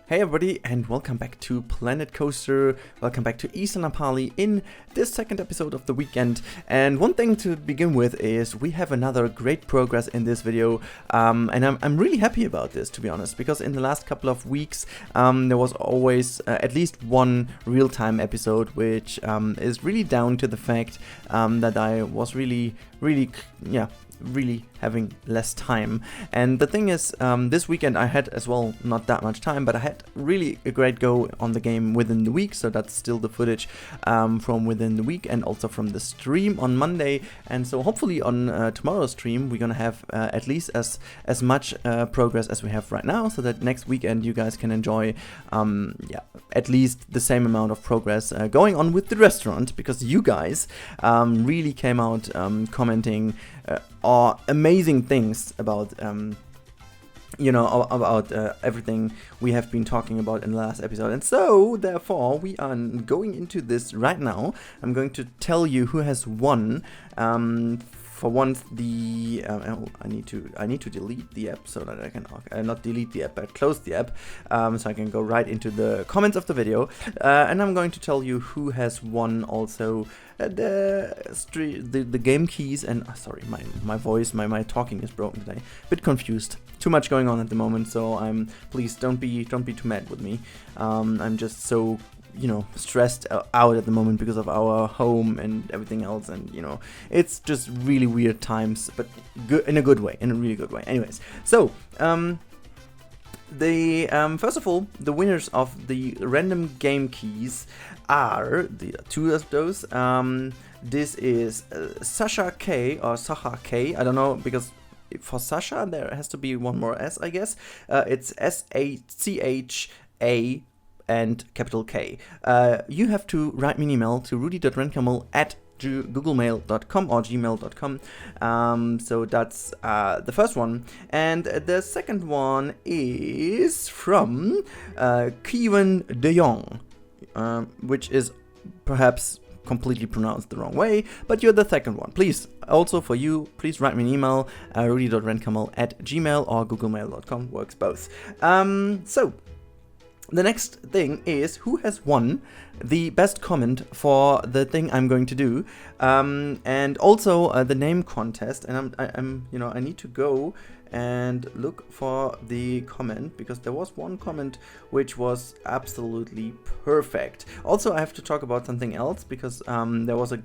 Hey everybody, and welcome back to Planet Coaster. Welcome back to Isla Napali in this second episode of the weekend. And one thing to begin with is we have another great progress in this video, and I'm really happy about this, to be honest, because in the last couple of weeks there was always at least one real-time episode, which is really down to the fact that I was really having less time. And the thing is, this weekend I had as well not that much time, but I had really a great go on the game within the week, so that's still the footage from within the week and also from the stream on Monday. And so hopefully on tomorrow's stream we're gonna have at least as much progress as we have right now, so that next weekend you guys can enjoy at least the same amount of progress going on with the restaurant, because you guys really came out commenting are amazing things about everything we have been talking about in the last episode. And so therefore we are going into this right now. I'm going to tell you who has won. For once, the I need to delete the app so that I can not delete the app but close the app, so I can go right into the comments of the video, and I'm going to tell you who has won also the game keys. And sorry, my voice, my talking is broken today, bit confused, too much going on at the moment, so please don't be too mad with me. I'm just so stressed out at the moment because of our home and everything else, and it's just really weird times, but good in a good way, in a really good way. Anyways, so first of all, the winners of the random game keys are the two of those. This is Sasha K or Sacha K. I don't know, because for Sasha there has to be one more S, I guess. It's SACHA and capital K. You have to write me an email to rudi.rennkamel@googlemail.com or gmail.com. So that's the first one. And the second one is from Kevin de Jong, which is perhaps completely pronounced the wrong way, but you're the second one. Please, also for you, please write me an email, rudi.rennkamel@gmail or googlemail.com, works both. So the next thing is who has won the best comment for the thing I'm going to do, and also the name contest. And I need to go and look for the comment, because there was one comment which was absolutely perfect. Also, I have to talk about something else, because there was a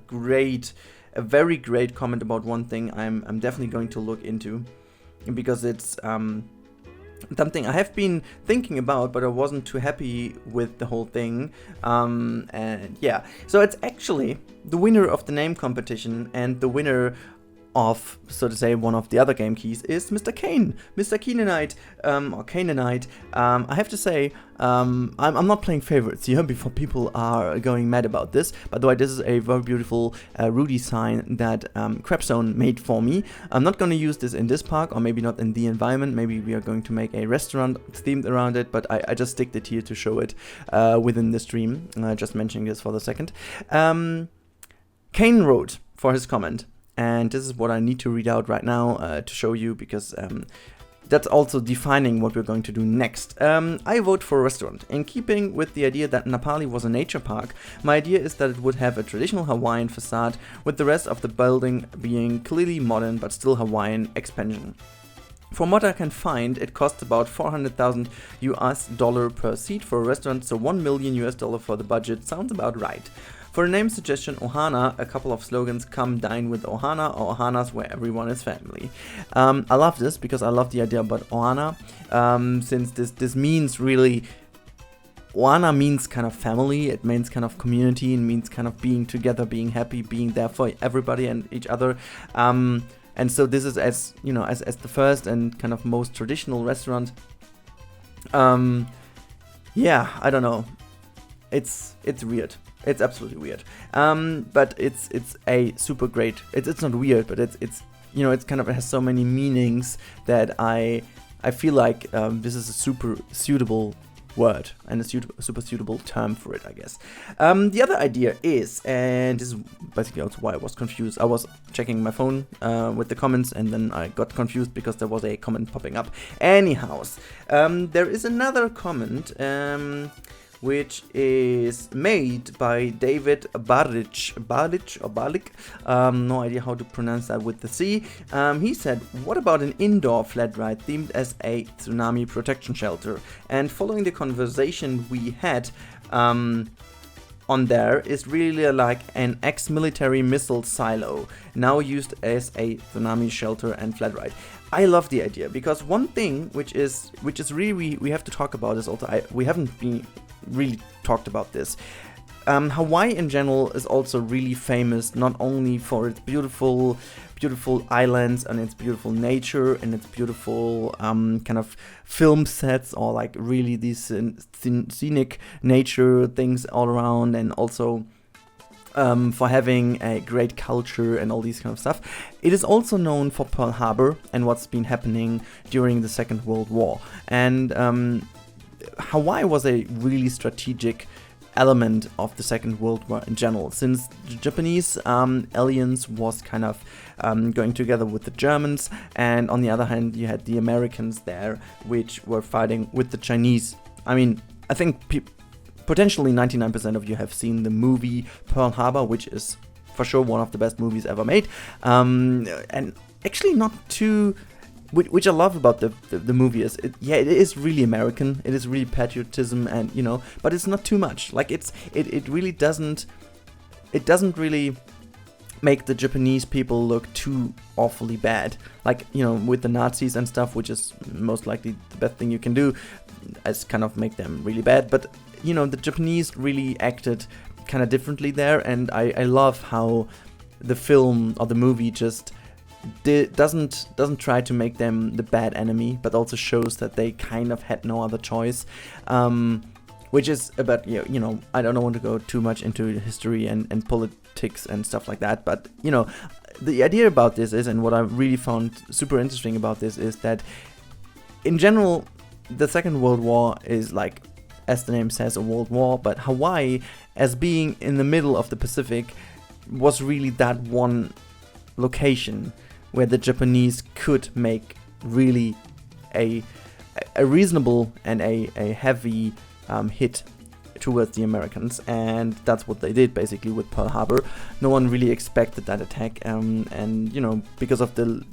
very great comment about one thing I'm definitely going to look into, because it's something I have been thinking about, but I wasn't too happy with the whole thing. And yeah, so it's actually the winner of the name competition and the winner of, so to say, one of the other game keys is Mr. Kane. Mr. Canaanite, or Canaanite. I have to say, I'm not playing favorites here before people are going mad about this. By the way, this is a very beautiful Rudi sign that Crapzone made for me. I'm not going to use this in this park, or maybe not in the environment. Maybe we are going to make a restaurant themed around it, but I just sticked it here to show it within the stream. Just mentioning this for the second. Kane wrote for his comment, and this is what I need to read out right now to show you, because that's also defining what we're going to do next. I vote for a restaurant. In keeping with the idea that Napali was a nature park, my idea is that it would have a traditional Hawaiian facade, with the rest of the building being clearly modern but still Hawaiian expansion. From what I can find, it costs about $400,000 per seat for a restaurant, so $1 million for the budget sounds about right. For a name suggestion, Ohana, a couple of slogans: come dine with Ohana, or Ohanas where everyone is family. I love this because I love the idea about Ohana, since this means really, Ohana means kind of family, it means kind of community, it means kind of being together, being happy, being there for everybody and each other. And so this is as the first and kind of most traditional restaurant. Yeah, I don't know. It's weird. It's absolutely weird. But it's a super great. It's not weird, but it's it's kind of, it has so many meanings that I feel like this is a super suitable word and a super suitable term for it, I guess. The other idea is, and this is basically also why I was confused. I was checking my phone with the comments, and then I got confused because there was a comment popping up. Anyhow, there is another comment which is made by David Barlich, no idea how to pronounce that with the C. He said, what about an indoor flat ride themed as a tsunami protection shelter? And following the conversation we had on there is really like an ex-military missile silo, now used as a tsunami shelter and flat ride. I love the idea, because one thing which is really we have to talk about is also, we haven't been really talked about this. Hawaii in general is also really famous not only for its beautiful islands and its beautiful nature and its beautiful kind of film sets, or like really these scenic nature things all around, and also for having a great culture and all these kind of stuff. It is also known for Pearl Harbor and what's been happening during the Second World War. And Hawaii was a really strategic element of the Second World War in general, since the Japanese alliance was kind of going together with the Germans, and on the other hand you had the Americans there, which were fighting with the Chinese. I mean, I think potentially 99% of you have seen the movie Pearl Harbor, which is for sure one of the best movies ever made, and actually not too... Which I love about the movie is, it is really American, it is really patriotism, and but it's not too much. Like it really doesn't really make the Japanese people look too awfully bad. Like, with the Nazis and stuff, which is most likely the best thing you can do, is kind of make them really bad. But the Japanese really acted kind of differently there, and I love how the film or the movie just doesn't try to make them the bad enemy, but also shows that they kind of had no other choice, which is about, I don't want to go too much into history and politics and stuff like that, but the idea about this is, and what I really found super interesting about this is that in general the Second World War is, like as the name says, a world war, but Hawaii, as being in the middle of the Pacific, was really that one location where the Japanese could make really a reasonable and a heavy hit towards the Americans, and that's what they did basically with Pearl Harbor. No one really expected that attack, and because of the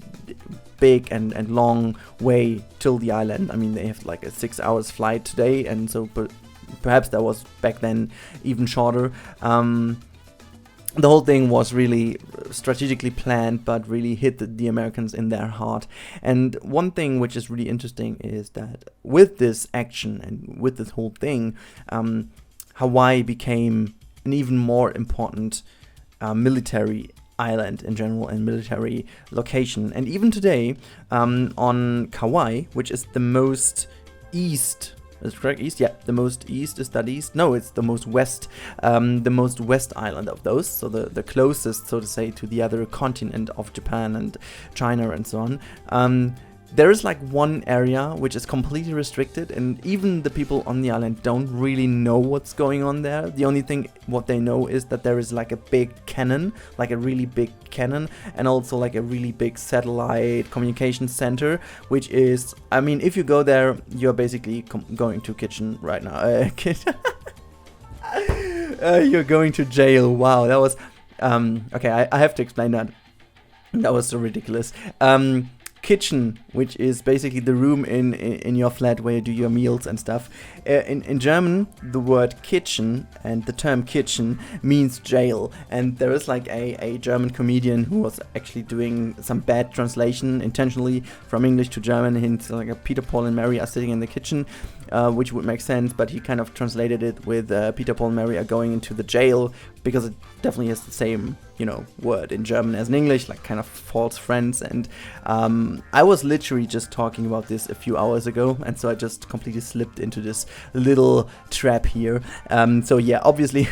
big and long way till the island. I mean, they have like a 6 hours flight today, and so perhaps that was back then even shorter. The whole thing was really strategically planned, but really hit the Americans in their heart. And one thing which is really interesting is that with this action and with this whole thing, Hawaii became an even more important military island in general and military location. And even today, on Kauai, which is the most east... Is correct? East? Yeah, the most east is that east? No, it's the most west island of those. So the closest, so to say, to the other continent of Japan and China and so on. There is like one area which is completely restricted, and even the people on the island don't really know what's going on there. The only thing what they know is that there is like a big cannon, like a really big cannon, and also like a really big satellite communication center, which is, I mean, if you go there, you're basically going to kitchen right now. You're going to jail. Wow, that was okay. I have to explain that. That was so ridiculous. Kitchen, which is basically the room in your flat where you do your meals and stuff. In German, the word kitchen and the term kitchen means jail. And there is like a German comedian who was actually doing some bad translation intentionally from English to German. Hints like Peter, Paul, and Mary are sitting in the kitchen, which would make sense, but he kind of translated it with Peter, Paul, and Mary are going into the jail, because it definitely has the same, word in German as in English, like kind of false friends. And I was literally just talking about this a few hours ago, and so I just completely slipped into this little trap here. So yeah, obviously,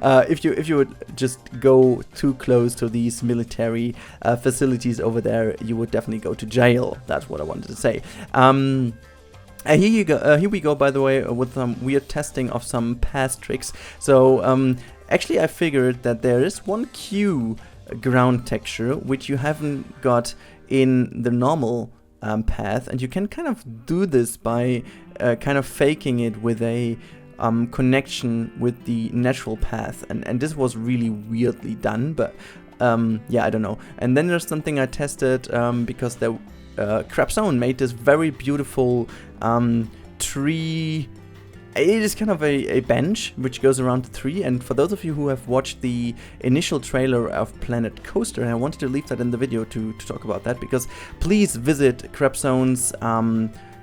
if you would just go too close to these military facilities over there, you would definitely go to jail. That's what I wanted to say. Here you go. Here we go. By the way, with some weird testing of some pass tricks. So actually, I figured that there is one Q ground texture which you haven't got in the normal path, and you can kind of do this by kind of faking it with a connection with the natural path, and this was really weirdly done, but yeah, I don't know. And then there's something I tested because the Crapzone made this very beautiful tree. It is kind of a bench which goes around the tree, and for those of you who have watched the initial trailer of Planet Coaster, and I wanted to leave that in the video to talk about that, because please visit Crapzone's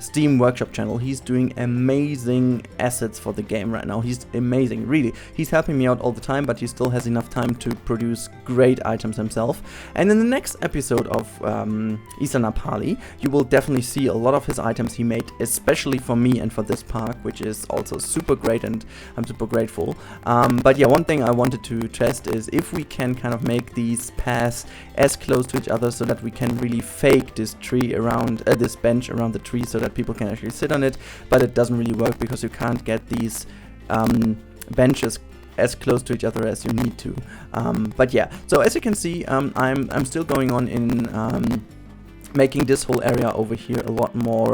Steam Workshop channel. He's doing amazing assets for the game right now. He's amazing, really. He's helping me out all the time, but he still has enough time to produce great items himself. And in the next episode of Isla Napali, you will definitely see a lot of his items he made, especially for me and for this park, which is also super great, and I'm super grateful. But yeah, one thing I wanted to test is if we can kind of make these paths as close to each other so that we can really fake this tree around, this bench around the tree, so that people can actually sit on it, but it doesn't really work because you can't get these benches as close to each other as you need to. But yeah, so as you can see, I'm still going on in making this whole area over here a lot more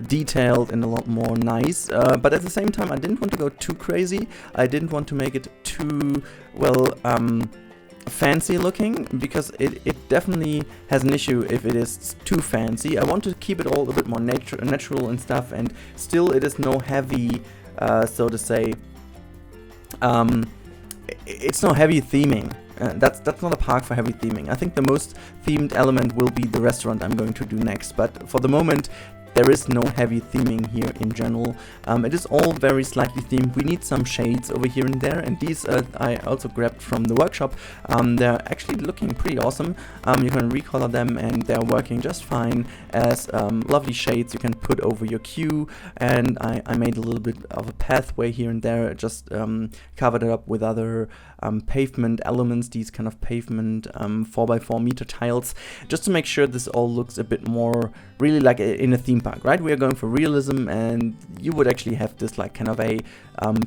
detailed and a lot more nice, but at the same time I didn't want to go too crazy. I didn't want to make it too, well, fancy looking, because it definitely has an issue if it is too fancy. I want to keep it all a bit more natural and stuff, and still it is no heavy, so to say, it's no heavy theming. That's not a park for heavy theming. I think the most themed element will be the restaurant I'm going to do next, but for the moment there is no heavy theming here in general. It is all very slightly themed. We need some shades over here and there, and these I also grabbed from the workshop. They're actually looking pretty awesome. You can recolor them, and they're working just fine as lovely shades you can put over your queue. And I made a little bit of a pathway here and there, just covered it up with other pavement elements, these kind of pavement 4x4 meter tiles, just to make sure this all looks a bit more really like in a theme park, right? We are going for realism, and you would actually have this like kind of a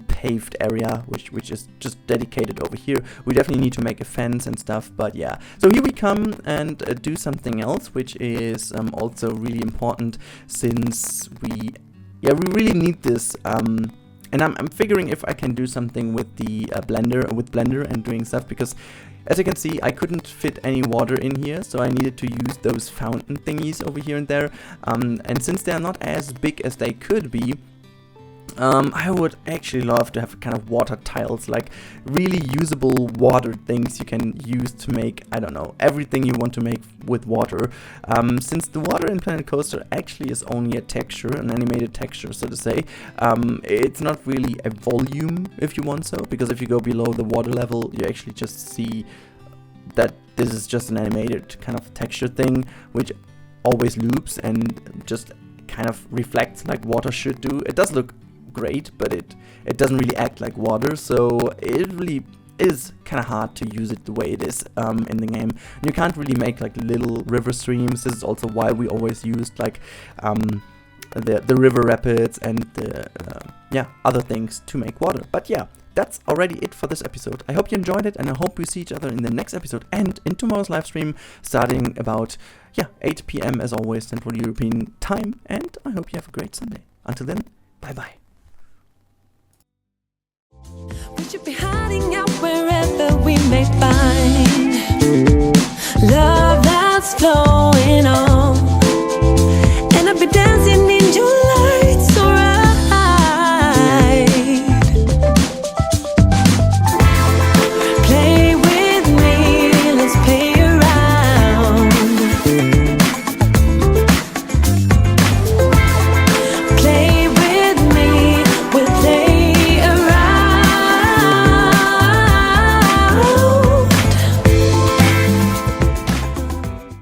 paved area which is just dedicated over here. We definitely need to make a fence and stuff, but yeah. So here we come and do something else, which is also really important, since we really need this. And I'm figuring if I can do something with the Blender and doing stuff, because as you can see, I couldn't fit any water in here, so I needed to use those fountain thingies over here and there. And since they're not as big as they could be, I would actually love to have kind of water tiles, like really usable water things you can use to make, I don't know, everything you want to make with water. Since the water in Planet Coaster actually is only a texture, an animated texture, so to say, it's not really a volume, if you want so, because if you go below the water level, you actually just see that this is just an animated kind of texture thing, which always loops and just kind of reflects like water should do. It does look great, but it doesn't really act like water, so it really is kind of hard to use it the way it is in the game. And you can't really make like little river streams. This is also why we always used like the river rapids and the other things to make water. But yeah, that's already it for this episode. I hope you enjoyed it, and I hope we see each other in the next episode and in tomorrow's live stream, starting about 8 p.m. as always, Central European time. And I hope you have a great Sunday. Until then, bye bye. We should be hiding out.